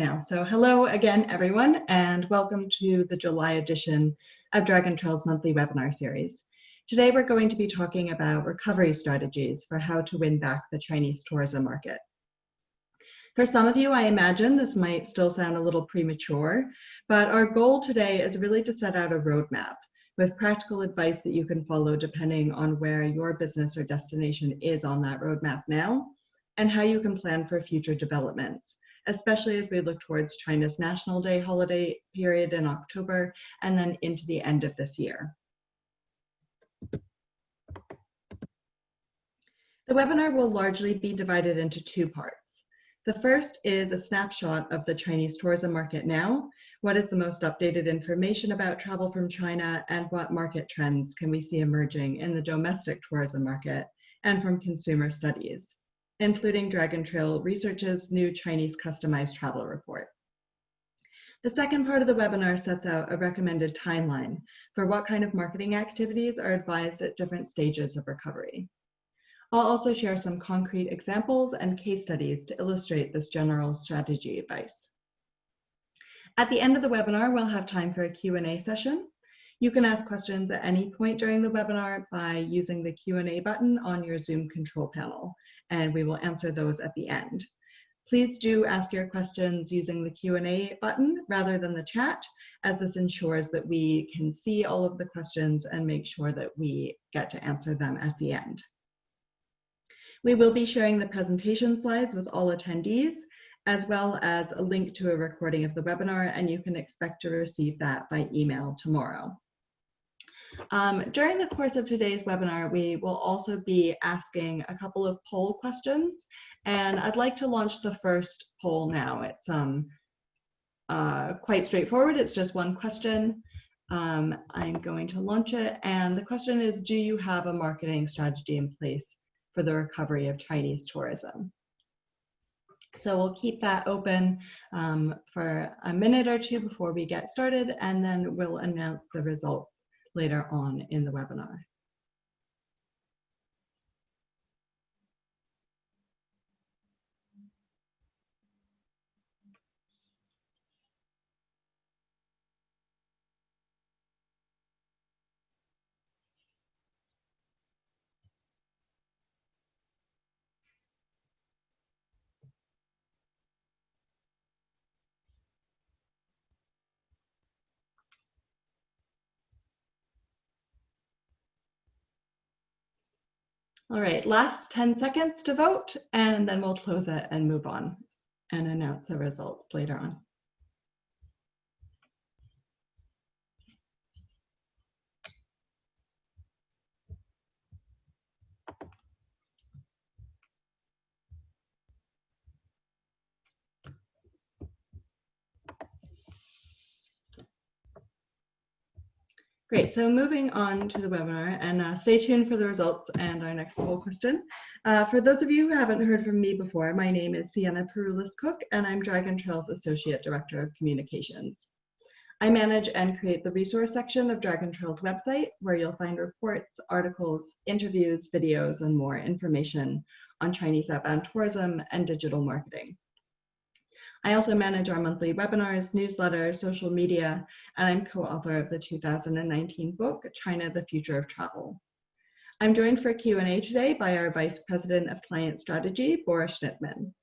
Now, so hello again, everyone, and welcome to the July edition of Dragon Trail's monthly webinar series. Today, we're going to be talking about recovery strategies for how to win back the Chinese tourism market. For some of you, I imagine this might still sound a little premature, but our goal today is really to set out a roadmap with practical advice that you can follow depending on where your business or destination is on that roadmap now, and how you can plan for future developments, especially as we look towards China's National Day holiday period in October and then into the end of this year. The webinar will largely be divided into two parts. The first is a snapshot of the Chinese tourism market now. What is the most updated information about travel from China, and what market trends can we see emerging in the domestic tourism market and from consumer studies, including Dragon Trail Research's new Chinese customized travel report. The second part of the webinar sets out a recommended timeline for what kind of marketing activities are advised at different stages of recovery. I'll also share some concrete examples and case studies to illustrate this general strategy advice. At the end of the webinar, we'll have time for a Q&A session. You can ask questions at any point during the webinar by using the Q&A button on your Zoom control panel, and we will answer those at the end. Please do ask your questions using the Q&A button rather than the chat, as this ensures that we can see all of the questions and make sure that we get to answer them at the end. We will be sharing the presentation slides with all attendees, as well as a link to a recording of the webinar, and you can expect to receive that by email tomorrow. During the course of today's webinar, we will also be asking a couple of poll questions, and I'd like to launch the first poll now. It's quite straightforward. It's just one question. I'm going to launch it, and the question is, do you have a marketing strategy in place for the recovery of Chinese tourism? So we'll keep that open for a minute or two before we get started, and then we'll announce the results later on in the webinar. All right, last 10 seconds to vote, and then we'll close it and move on and announce the results later on. Great, so moving on to the webinar, and stay tuned for the results and our next poll question. For those of you who haven't heard from me before, my name is Sienna Perulis-Cook, and I'm Dragon Trail's Associate Director of Communications. I manage and create the resource section of Dragon Trail's website, where you'll find reports, articles, interviews, videos, and more information on Chinese outbound tourism and digital marketing. I also manage our monthly webinars, newsletter, social media, and I'm co-author of the 2019 book, China, the Future of Travel. I'm joined for Q&A today by our Vice President of Client Strategy, Bora Schnittman.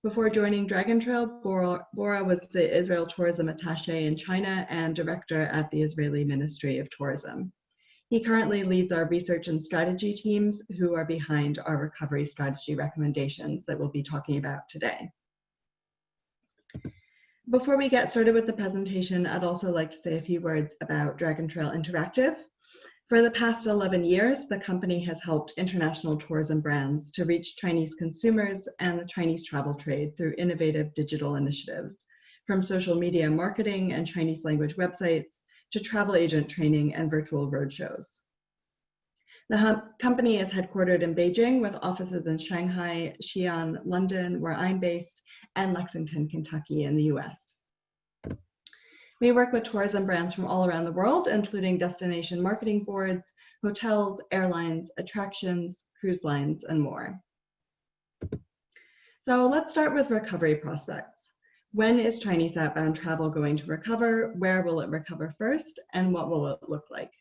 Before joining Dragon Trail, Bora was the Israel Tourism Attaché in China and Director at the Israeli Ministry of Tourism. He currently leads our research and strategy teams, who are behind our recovery strategy recommendations that we'll be talking about today. Before we get started with the presentation, I'd also like to say a few words about Dragon Trail Interactive. For the past 11 years, the company has helped international tourism brands to reach Chinese consumers and the Chinese travel trade through innovative digital initiatives, from social media marketing and Chinese language websites to travel agent training and virtual roadshows. The company is headquartered in Beijing with offices in Shanghai, Xi'an, London, where I'm based, and Lexington, Kentucky in the US. We work with tourism brands from all around the world, including destination marketing boards, hotels, airlines, attractions, cruise lines, and more. So let's start with recovery prospects. When is Chinese outbound travel going to recover? Where will it recover first? And what will it look like?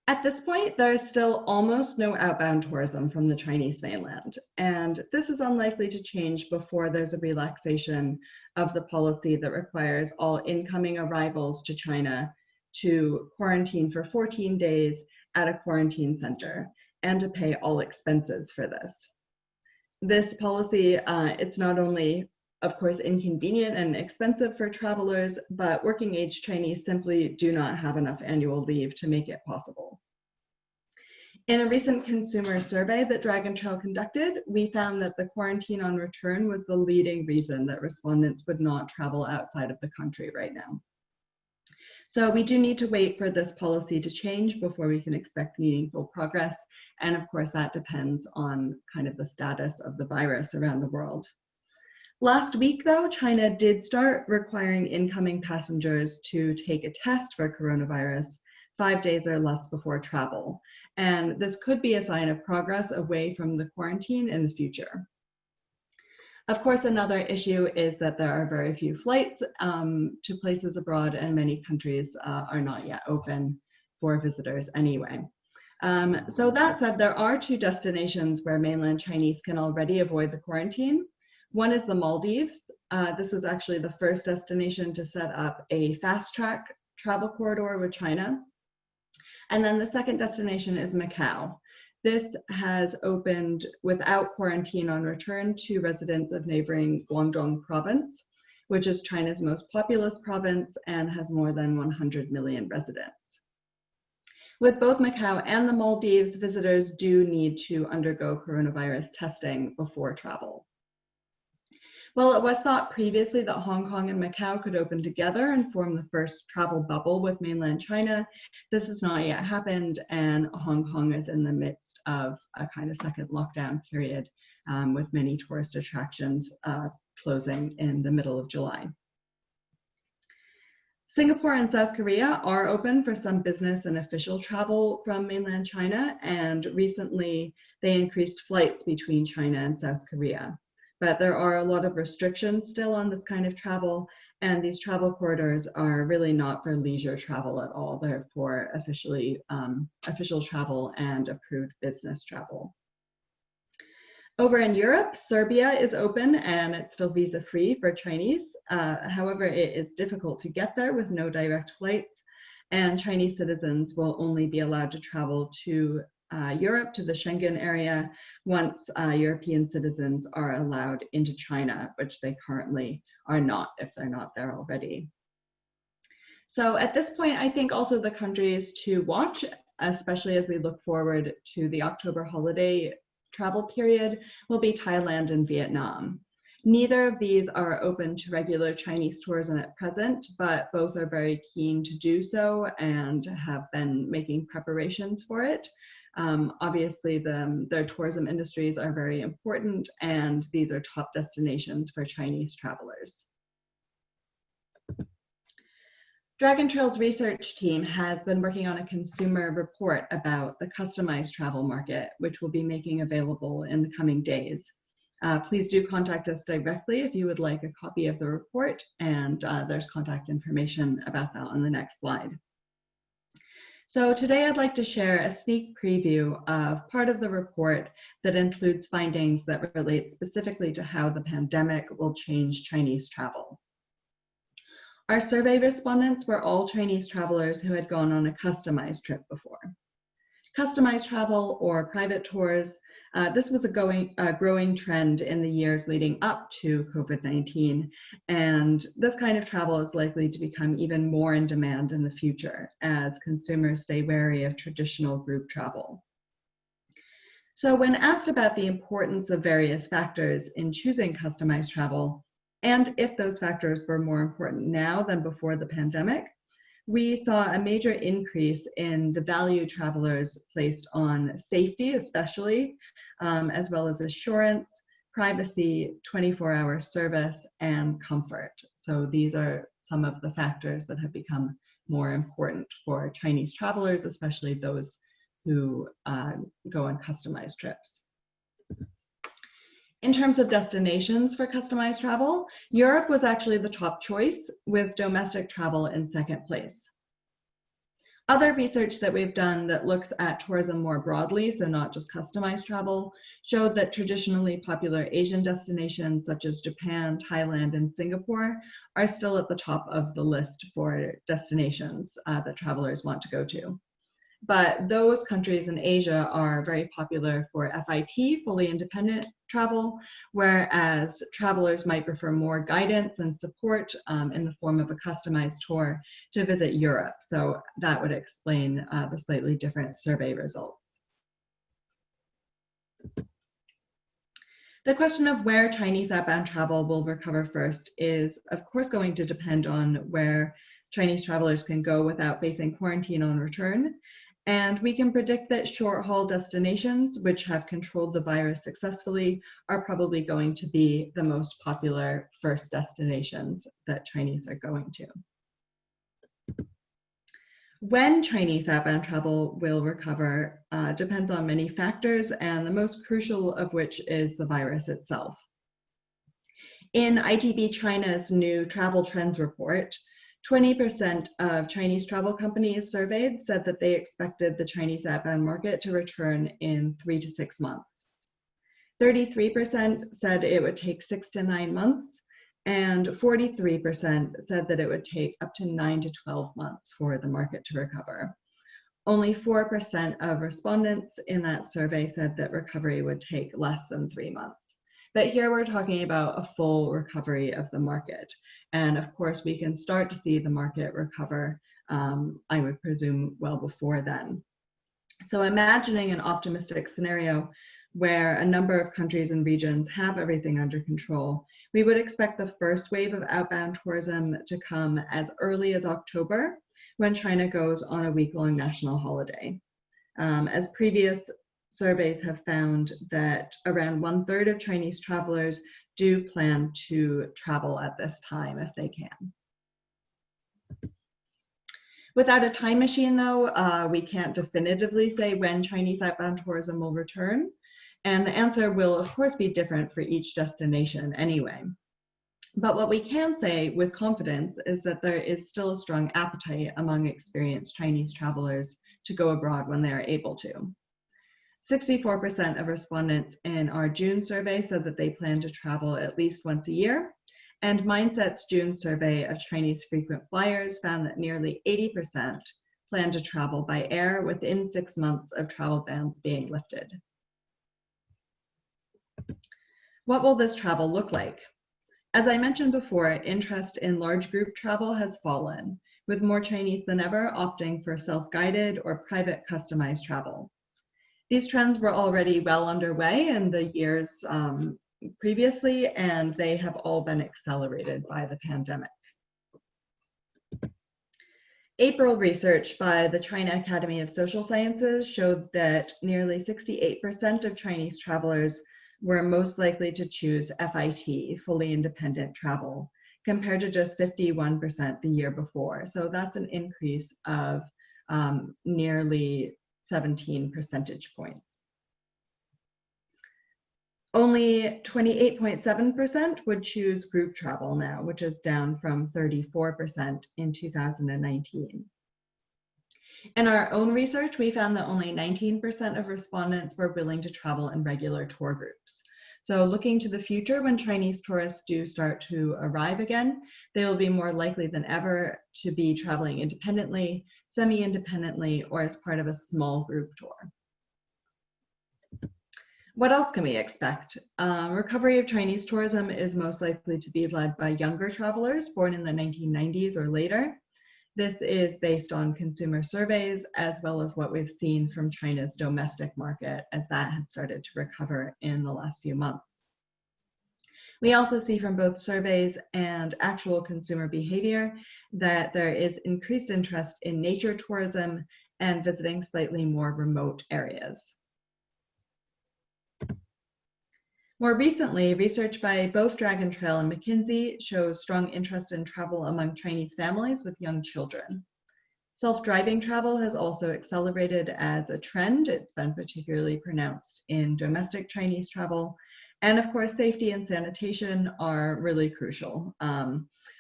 At this point, there is still almost no outbound tourism from the Chinese mainland, and this is unlikely to change before there's a relaxation of the policy that requires all incoming arrivals to China to quarantine for 14 days at a quarantine center and to pay all expenses for this. This policy, it's not only, of course, inconvenient and expensive for travelers, but working age Chinese simply do not have enough annual leave to make it possible. In a recent consumer survey that Dragon Trail conducted, we found that the quarantine on return was the leading reason that respondents would not travel outside of the country right now. So we do need to wait for this policy to change before we can expect meaningful progress. And of course, that depends on kind of the status of the virus around the world. Last week, though, China did start requiring incoming passengers to take a test for coronavirus 5 days or less before travel. And this could be a sign of progress away from the quarantine in the future. Of course, another issue is that there are very few flights to places abroad, and many countries are not yet open for visitors anyway. So that said, there are 2 destinations where mainland Chinese can already avoid the quarantine. One is the Maldives. This was actually the first destination to set up a fast-track travel corridor with China. And then the second destination is Macau. This has opened without quarantine on return to residents of neighboring Guangdong province, which is China's most populous province and has more than 100 million residents. With both Macau and the Maldives, visitors do need to undergo coronavirus testing before travel. Well, it was thought previously that Hong Kong and Macau could open together and form the first travel bubble with mainland China. This has not yet happened, and Hong Kong is in the midst of a kind of second lockdown period with many tourist attractions closing in the middle of July. Singapore and South Korea are open for some business and official travel from mainland China, and recently they increased flights between China and South Korea. But there are a lot of restrictions still on this kind of travel, and these travel corridors are really not for leisure travel at all. They're for official travel and approved business travel. Over in Europe, Serbia is open and it's still visa-free for Chinese. However, it is difficult to get there with no direct flights, and Chinese citizens will only be allowed to travel to Europe, to the Schengen area, once European citizens are allowed into China, which they currently are not if they're not there already. So at this point, I think also the countries to watch, especially as we look forward to the October holiday travel period, will be Thailand and Vietnam. Neither of these are open to regular Chinese tourism at present, but both are very keen to do so and have been making preparations for it. Obviously, their tourism industries are very important, and these are top destinations for Chinese travelers. Dragon Trail's research team has been working on a consumer report about the customized travel market, which we'll be making available in the coming days. Please do contact us directly if you would like a copy of the report, and there's contact information about that on the next slide. So today I'd like to share a sneak preview of part of the report that includes findings that relate specifically to how the pandemic will change Chinese travel. Our survey respondents were all Chinese travelers who had gone on a customized trip before. Customized travel or private tours, this was a growing trend in the years leading up to COVID-19, and this kind of travel is likely to become even more in demand in the future as consumers stay wary of traditional group travel. So when asked about the importance of various factors in choosing customized travel, and if those factors were more important now than before the pandemic, we saw a major increase in the value travelers placed on safety, especially, as well as assurance, privacy, 24-hour service, and comfort. So these are some of the factors that have become more important for Chinese travelers, especially those who go on customized trips. In terms of destinations for customized travel, Europe was actually the top choice, with domestic travel in second place. Other research that we've done that looks at tourism more broadly, so not just customized travel, showed that traditionally popular Asian destinations such as Japan, Thailand, and Singapore are still at the top of the list for destinations that travelers want to go to. But those countries in Asia are very popular for FIT, fully independent travel, whereas travelers might prefer more guidance and support in the form of a customized tour to visit Europe. So that would explain the slightly different survey results. The question of where Chinese outbound travel will recover first is, of course, going to depend on where Chinese travelers can go without facing quarantine on return. And we can predict that short-haul destinations, which have controlled the virus successfully, are probably going to be the most popular first destinations that Chinese are going to. When Chinese outbound travel will recover depends on many factors, and the most crucial of which is the virus itself. In ITB China's new Travel Trends report, 20% of Chinese travel companies surveyed said that they expected the Chinese outbound market to return in 3 to 6 months. 33% said it would take 6 to 9 months, and 43% said that it would take up to 9 to 12 months for the market to recover. Only 4% of respondents in that survey said that recovery would take less than 3 months. But here we're talking about a full recovery of the market. And of course, we can start to see the market recover, I would presume, well before then. So imagining an optimistic scenario where a number of countries and regions have everything under control, we would expect the first wave of outbound tourism to come as early as October, when China goes on a week-long national holiday. As previous surveys have found that around 1/3 of Chinese travelers do plan to travel at this time if they can. Without a time machine, though, we can't definitively say when Chinese outbound tourism will return, and the answer will, of course, be different for each destination anyway. But what we can say with confidence is that there is still a strong appetite among experienced Chinese travelers to go abroad when they are able to. 64% of respondents in our June survey said that they plan to travel at least once a year, and Mindset's June survey of Chinese frequent flyers found that nearly 80% plan to travel by air within 6 months of travel bans being lifted. What will this travel look like? As I mentioned before, interest in large group travel has fallen, with more Chinese than ever opting for self-guided or private customized travel. These trends were already well underway in the years previously, and they have all been accelerated by the pandemic. April research by the China Academy of Social Sciences showed that nearly 68% of Chinese travelers were most likely to choose FIT, fully independent travel, compared to just 51% the year before. So that's an increase of nearly 17 percentage points. Only 28.7% would choose group travel now, which is down from 34% in 2019. In our own research, we found that only 19% of respondents were willing to travel in regular tour groups. So looking to the future, when Chinese tourists do start to arrive again, they will be more likely than ever to be traveling independently, semi-independently, or as part of a small group tour. What else can we expect? Recovery of Chinese tourism is most likely to be led by younger travelers born in the 1990s or later. This is based on consumer surveys, as well as what we've seen from China's domestic market, as that has started to recover in the last few months. We also see from both surveys and actual consumer behavior that there is increased interest in nature tourism and visiting slightly more remote areas. More recently, research by both Dragon Trail and McKinsey shows strong interest in travel among Chinese families with young children. Self-driving travel has also accelerated as a trend. It's been particularly pronounced in domestic Chinese travel, And of course, safety and sanitation are really crucial.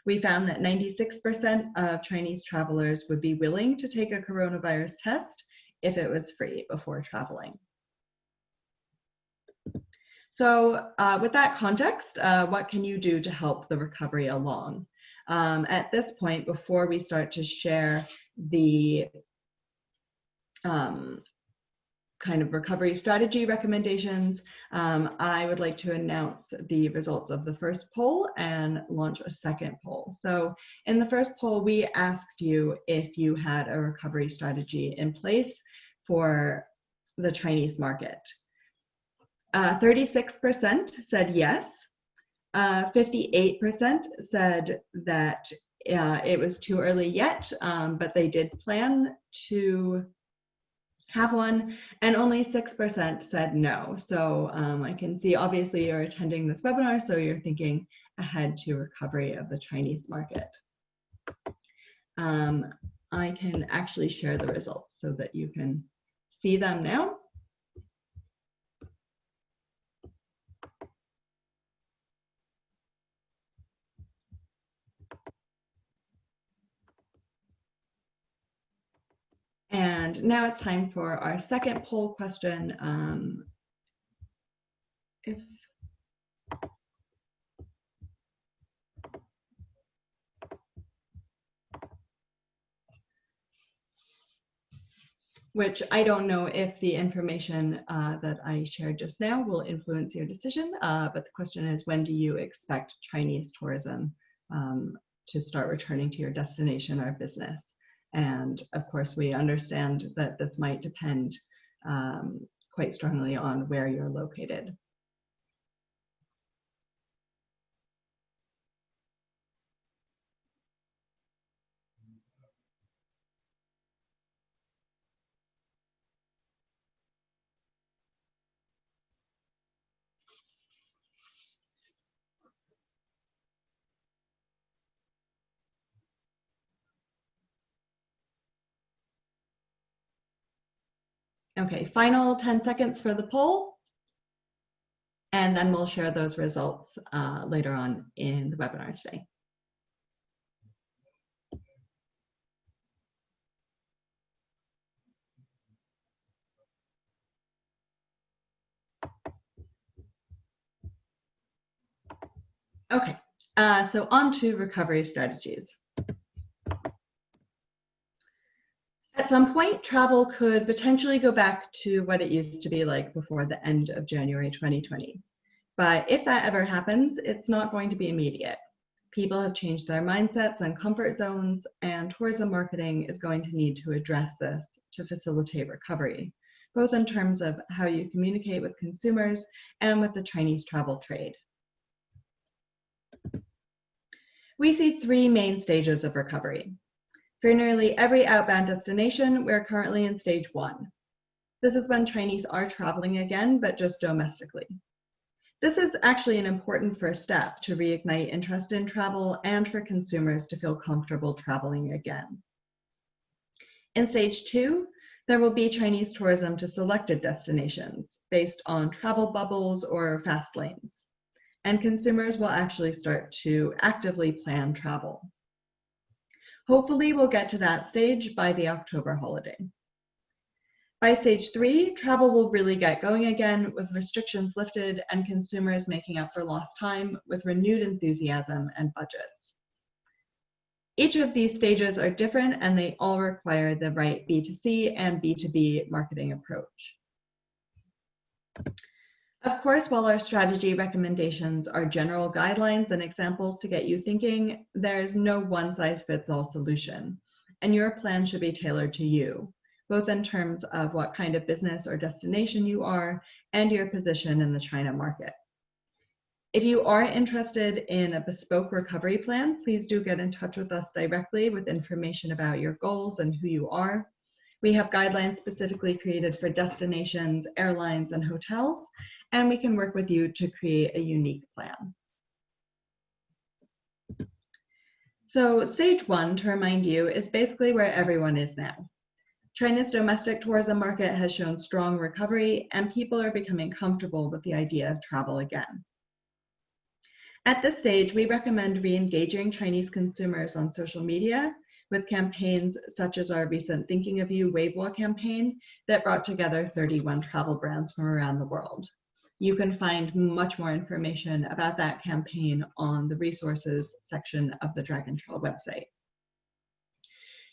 We found that 96% of Chinese travelers would be willing to take a coronavirus test if it was free before traveling. So with that context, what can you do to help the recovery along? At this point, before we start to share the kind of recovery strategy recommendations, I would like to announce the results of the first poll and launch a second poll. So in the first poll, we asked you if you had a recovery strategy in place for the Chinese market. 36% said yes. 58% said that it was too early yet, but they did plan to have one, and only 6% said no. So I can see obviously you're attending this webinar, so you're thinking ahead to recovery of the Chinese market. I can actually share the results so that you can see them now. And now it's time for our second poll question. Which I don't know if the information that I shared just now will influence your decision, but the question is, when do you expect Chinese tourism to start returning to your destination or business? And of course, we understand that this might depend quite strongly on where you're located. Okay, final 10 seconds for the poll, and then we'll share those results later on in the webinar today. Okay, so on to recovery strategies. At some point, travel could potentially go back to what it used to be like before the end of January 2020. But if that ever happens, it's not going to be immediate. People have changed their mindsets and comfort zones, and tourism marketing is going to need to address this to facilitate recovery, both in terms of how you communicate with consumers and with the Chinese travel trade. We see three main stages of recovery. For nearly every outbound destination, we're currently in stage 1. This is when Chinese are traveling again, but just domestically. This is actually an important first step to reignite interest in travel and for consumers to feel comfortable traveling again. In stage 2, there will be Chinese tourism to selected destinations based on travel bubbles or fast lanes, and consumers will actually start to actively plan travel. Hopefully, we'll get to that stage by the October holiday. By stage 3, travel will really get going again with restrictions lifted and consumers making up for lost time with renewed enthusiasm and budgets. Each of these stages are different and they all require the right B2C and B2B marketing approach. Of course, while our strategy recommendations are general guidelines and examples to get you thinking, there's no one-size-fits-all solution, and your plan should be tailored to you, both in terms of what kind of business or destination you are and your position in the China market. If you are interested in a bespoke recovery plan, please do get in touch with us directly with information about your goals and who you are. We have guidelines specifically created for destinations, airlines, and hotels, and we can work with you to create a unique plan. So stage 1, to remind you, is basically where everyone is now. China's domestic tourism market has shown strong recovery, and people are becoming comfortable with the idea of travel again. At this stage, we recommend re-engaging Chinese consumers on social media with campaigns such as our recent Thinking of You Weibo campaign that brought together 31 travel brands from around the world. You can find much more information about that campaign on the resources section of the Dragon Trail website.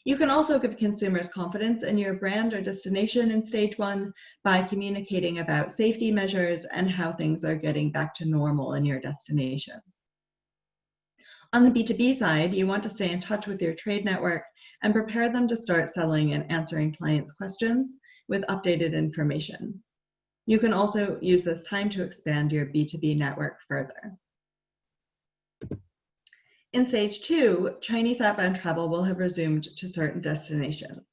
You can also give consumers confidence in your brand or destination in stage 1 by communicating about safety measures and how things are getting back to normal in your destination. On the B2B side, you want to stay in touch with your trade network and prepare them to start selling and answering clients' questions with updated information. You can also use this time to expand your B2B network further. In stage 2, Chinese outbound travel will have resumed to certain destinations.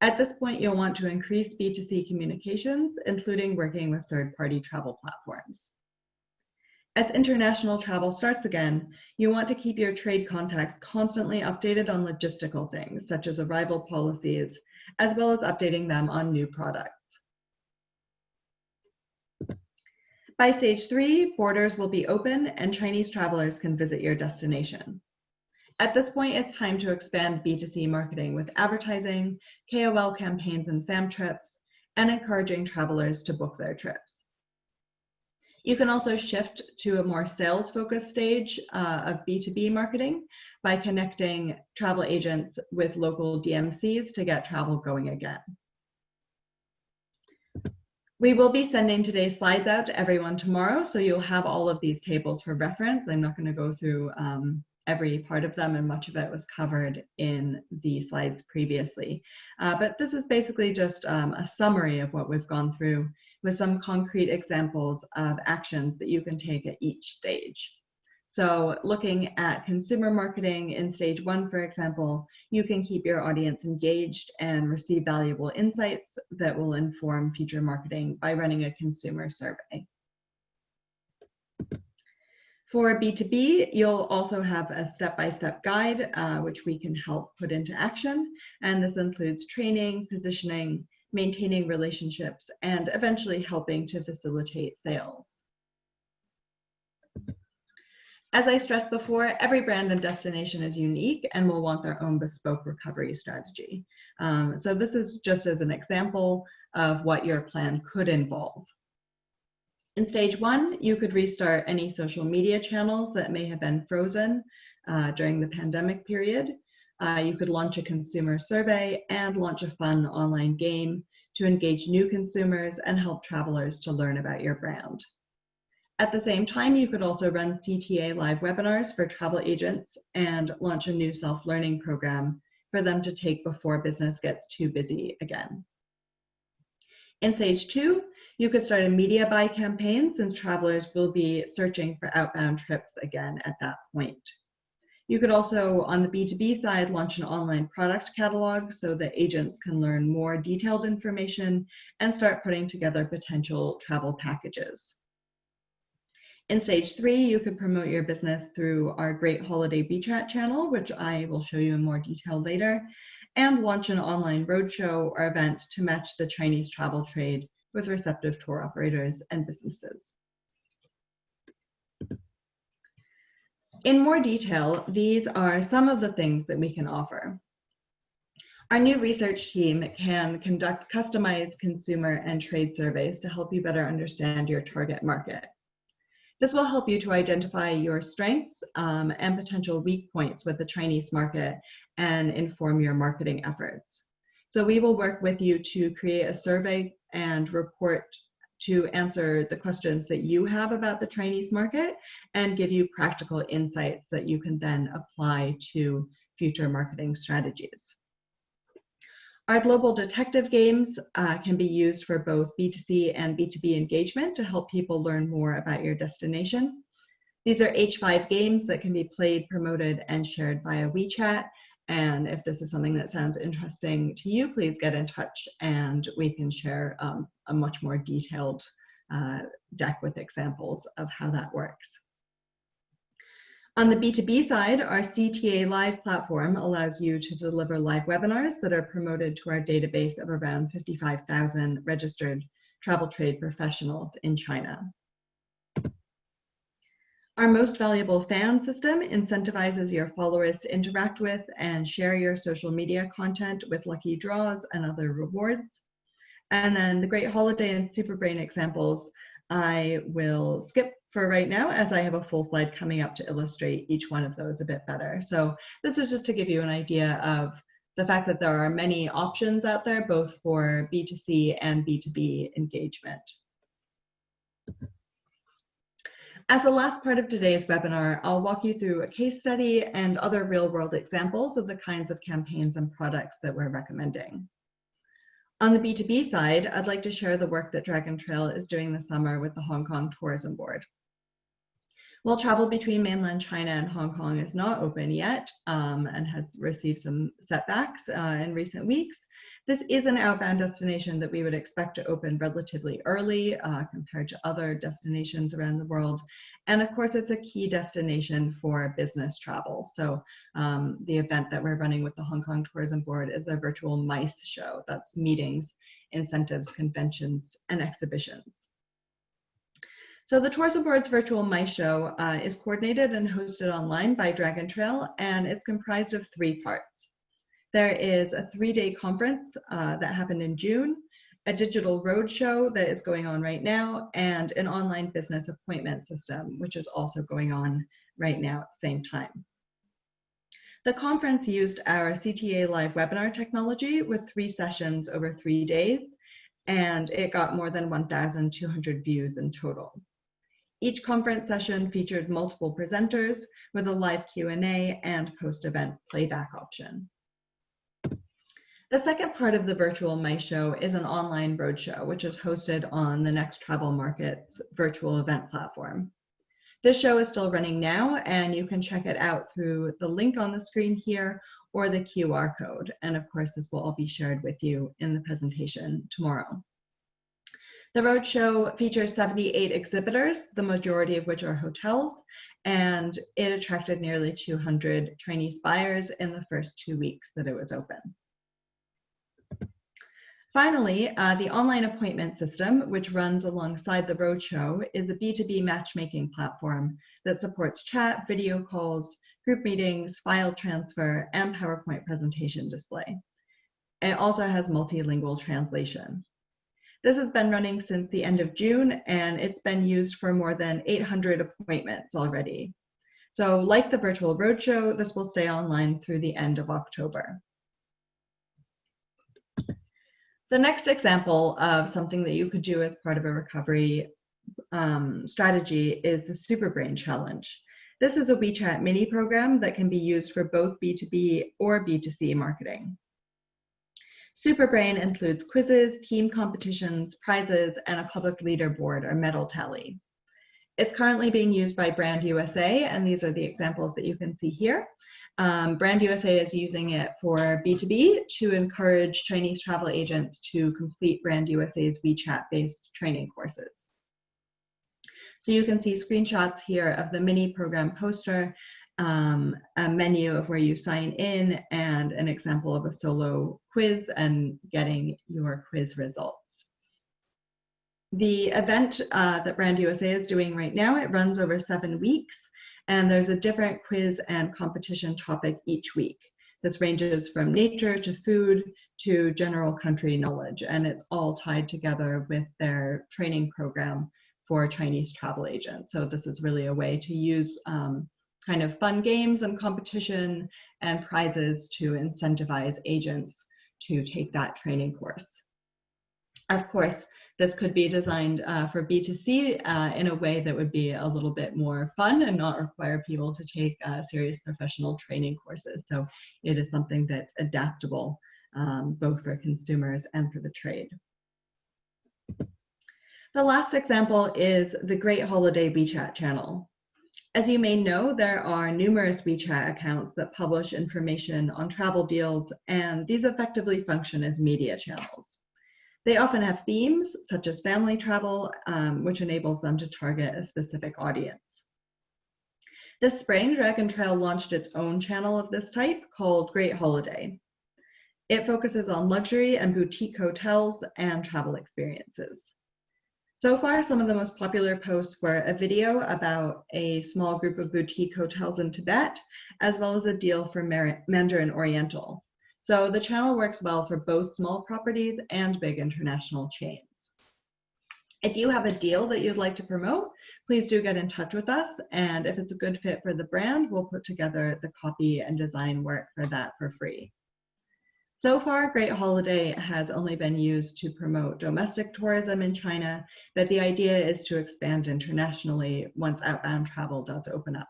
At this point, you'll want to increase B2C communications, including working with third-party travel platforms. As international travel starts again, you want to keep your trade contacts constantly updated on logistical things, such as arrival policies, as well as updating them on new products. By stage 3, borders will be open and Chinese travelers can visit your destination. At this point, it's time to expand B2C marketing with advertising, KOL campaigns and fam trips, and encouraging travelers to book their trips. You can also shift to a more sales-focused stage of B2B marketing by connecting travel agents with local DMCs to get travel going again. We will be sending today's slides out to everyone tomorrow, so you'll have all of these tables for reference. I'm not going to go through every part of them, and much of it was covered in the slides previously. But this is basically just a summary of what we've gone through with some concrete examples of actions that you can take at each stage. So looking at consumer marketing in stage 1, for example, you can keep your audience engaged and receive valuable insights that will inform future marketing by running a consumer survey. For B2B, you'll also have a step-by-step guide, which we can help put into action. And this includes training, positioning, maintaining relationships, and eventually helping to facilitate sales. As I stressed before, every brand and destination is unique and will want their own bespoke recovery strategy. So this is just as an example of what your plan could involve. In stage 1, you could restart any social media channels that may have been frozen during the pandemic period. You could launch a consumer survey and launch a fun online game to engage new consumers and help travelers to learn about your brand. At the same time, you could also run CTA live webinars for travel agents and launch a new self-learning program for them to take before business gets too busy again. In stage 2, you could start a media buy campaign since travelers will be searching for outbound trips again at that point. You could also, on the B2B side, launch an online product catalog so that agents can learn more detailed information and start putting together potential travel packages. In stage 3, you could promote your business through our Great Holiday WeChat channel, which I will show you in more detail later, and launch an online roadshow or event to match the Chinese travel trade with receptive tour operators and businesses. In more detail, these are some of the things that we can offer. Our new research team can conduct customized consumer and trade surveys to help you better understand your target market. This will help you to identify your strengths and potential weak points with the Chinese market and inform your marketing efforts. So we will work with you to create a survey and report to answer the questions that you have about the Chinese market and give you practical insights that you can then apply to future marketing strategies. Our global detective games can be used for both B2C and B2B engagement to help people learn more about your destination. These are H5 games that can be played, promoted, and shared via WeChat. And if this is something that sounds interesting to you, please get in touch and we can share a much more detailed deck with examples of how that works. On the B2B side, our CTA Live platform allows you to deliver live webinars that are promoted to our database of around 55,000 registered travel trade professionals in China. Our most valuable fan system incentivizes your followers to interact with and share your social media content with lucky draws and other rewards. And then the Great Holiday and Superbrain examples I will skip for right now, as I have a full slide coming up to illustrate each one of those a bit better. So this is just to give you an idea of the fact that there are many options out there, both for B2C and B2B engagement. As the last part of today's webinar, I'll walk you through a case study and other real-world examples of the kinds of campaigns and products that we're recommending. On the B2B side, I'd like to share the work that Dragon Trail is doing this summer with the Hong Kong Tourism Board. While travel between mainland China and Hong Kong is not open yet and has received some setbacks in recent weeks, this is an outbound destination that we would expect to open relatively early compared to other destinations around the world. And of course, it's a key destination for business travel. So the event that we're running with the Hong Kong Tourism Board is their virtual MICE show. That's meetings, incentives, conventions, and exhibitions. So the Tourism Board's virtual MICE show is coordinated and hosted online by Dragon Trail, and it's comprised of 3 parts. There is a 3-day conference that happened in June, a digital roadshow that is going on right now, and an online business appointment system, which is also going on right now at the same time. The conference used our CTA Live webinar technology with 3 sessions over 3 days, and it got more than 1,200 views in total. Each conference session featured multiple presenters with a live Q&A and post-event playback option. The second part of the virtual MICE show is an online roadshow, which is hosted on the Next Travel Market's virtual event platform. This show is still running now, and you can check it out through the link on the screen here or the QR code. And of course, this will all be shared with you in the presentation tomorrow. The roadshow features 78 exhibitors, the majority of which are hotels, and it attracted nearly 200 Chinese buyers in the first 2 weeks that it was open. Finally, the online appointment system, which runs alongside the roadshow, is a B2B matchmaking platform that supports chat, video calls, group meetings, file transfer, and PowerPoint presentation display. It also has multilingual translation. This has been running since the end of June, and it's been used for more than 800 appointments already. So like the virtual roadshow, this will stay online through the end of October. The next example of something that you could do as part of a recovery strategy is the Superbrain Challenge. This is a WeChat mini program that can be used for both B2B or B2C marketing. Superbrain includes quizzes, team competitions, prizes, and a public leaderboard or medal tally. It's currently being used by Brand USA, and these are the examples that you can see here. Brand USA is using it for B2B to encourage Chinese travel agents to complete Brand USA's WeChat-based training courses. So you can see screenshots here of the mini program poster, a menu of where you sign in, and an example of a solo quiz and getting your quiz results. The event that Brand USA is doing right now, it runs over 7 weeks. And there's a different quiz and competition topic each week. This ranges from nature to food to general country knowledge, and it's all tied together with their training program for Chinese travel agents. So this is really a way to use kind of fun games and competition and prizes to incentivize agents to take that training course. Of course, this could be designed for B2C in a way that would be a little bit more fun and not require people to take serious professional training courses. So it is something that's adaptable both for consumers and for the trade. The last example is the Great Holiday WeChat channel. As you may know, there are numerous WeChat accounts that publish information on travel deals, and these effectively function as media channels. They often have themes, such as family travel, which enables them to target a specific audience. This spring, Dragon Trail launched its own channel of this type called Great Holiday. It focuses on luxury and boutique hotels and travel experiences. So far, some of the most popular posts were a video about a small group of boutique hotels in Tibet, as well as a deal for Mandarin Oriental. So the channel works well for both small properties and big international chains. If you have a deal that you'd like to promote, please do get in touch with us. And if it's a good fit for the brand, we'll put together the copy and design work for that for free. So far, Great Holiday has only been used to promote domestic tourism in China, but the idea is to expand internationally once outbound travel does open up.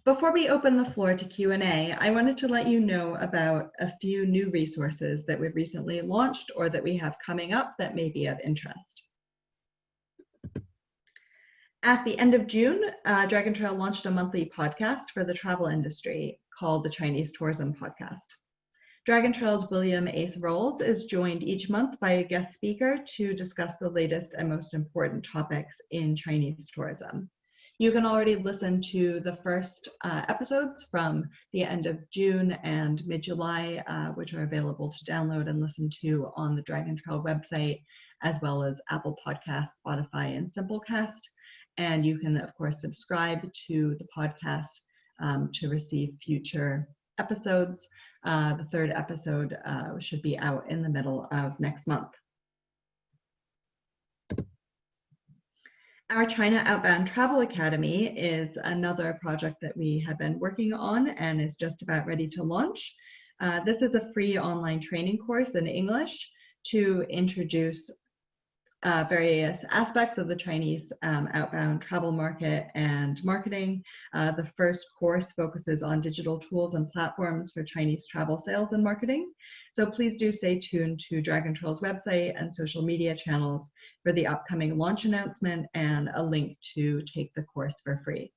Before we open the floor to Q&A, I wanted to let you know about a few new resources that we've recently launched or that we have coming up that may be of interest. At the end of June, Dragon Trail launched a monthly podcast for the travel industry called the Chinese Tourism Podcast. Dragon Trail's William Ace Rolls is joined each month by a guest speaker to discuss the latest and most important topics in Chinese tourism. You can already listen to the first episodes from the end of June and mid-July, which are available to download and listen to on the Dragon Trail website, as well as Apple Podcasts, Spotify, and Simplecast. And you can, of course, subscribe to the podcast to receive future episodes. The third episode should be out in the middle of next month. Our China Outbound Travel Academy is another project that we have been working on and is just about ready to launch. This is a free online training course in English to introduce various aspects of the Chinese outbound travel market and marketing. The first course focuses on digital tools and platforms for Chinese travel sales and marketing. So please do stay tuned to Dragon Trail's website and social media channels for the upcoming launch announcement and a link to take the course for free.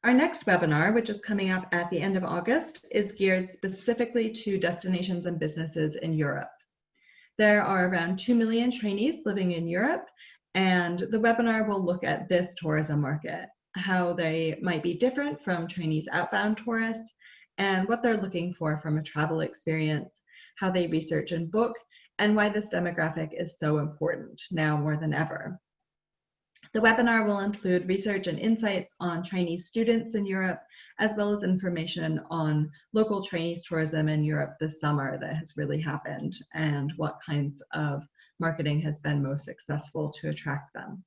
Our next webinar, which is coming up at the end of August, is geared specifically to destinations and businesses in Europe. There are around 2 million Chinese living in Europe, and the webinar will look at this tourism market, how they might be different from Chinese outbound tourists, and what they're looking for from a travel experience, how they research and book, and why this demographic is so important now more than ever. The webinar will include research and insights on Chinese students in Europe, as well as information on local Chinese tourism in Europe this summer that has really happened and what kinds of marketing has been most successful to attract them.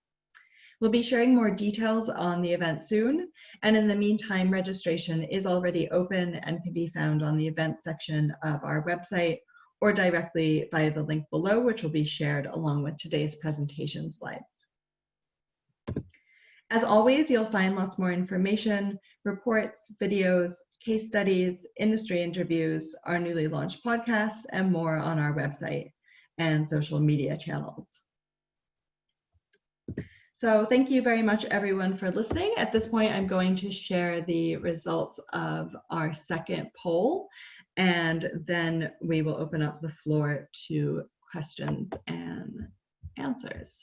We'll be sharing more details on the event soon, and in the meantime, registration is already open and can be found on the events section of our website or directly via the link below, which will be shared along with today's presentation slides. As always, you'll find lots more information, reports, videos, case studies, industry interviews, our newly launched podcast, and more on our website and social media channels. So thank you very much, everyone, for listening. At this point, I'm going to share the results of our second poll, and then we will open up the floor to questions and answers.